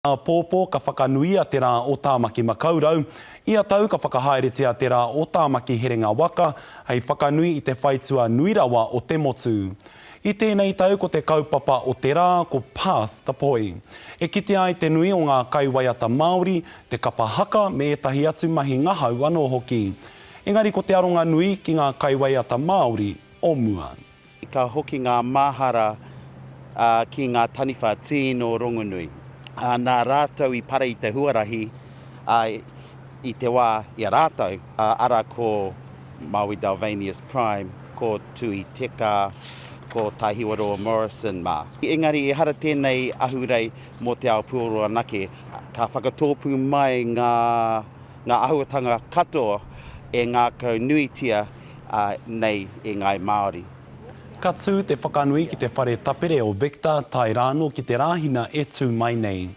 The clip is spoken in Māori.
Pōpō ka whakanui a te rā o Tāmaki Makaurau, ia tau ka whakahaeretia a te rā o Tāmaki Herenga Waka, hei whakanui i te whaitua nuirawa o te motu. I tēnei tau ko te kaupapa o te rā ko Pass the Poi. E kite ai te nui o ngā kaiwaiata Māori, te kapa haka me etahi atu mahi ngahau anō hoki. Engari ko te aronga nui ki ngā kaiwaiata Māori o mua. Ka hoki ngā mahara ki ngā taniwha tino rongonui. Nā rātou I para I te huarahi I te wā I a rātou. Ara ko Maui Dalvanius Prime, ko Tui Teka, ko Taihiwaroa Morrison mā. Engari e hara tēnei ahurei mō te ao Puoroa Nake, ka whakatōpu mai ngā ahuatanga katoa e ngā kaunuitia nei e ngai Māori. Ka tū te whakanui ki te whare tapere o Victor tai rāno ki te rāhina e tū mai nei.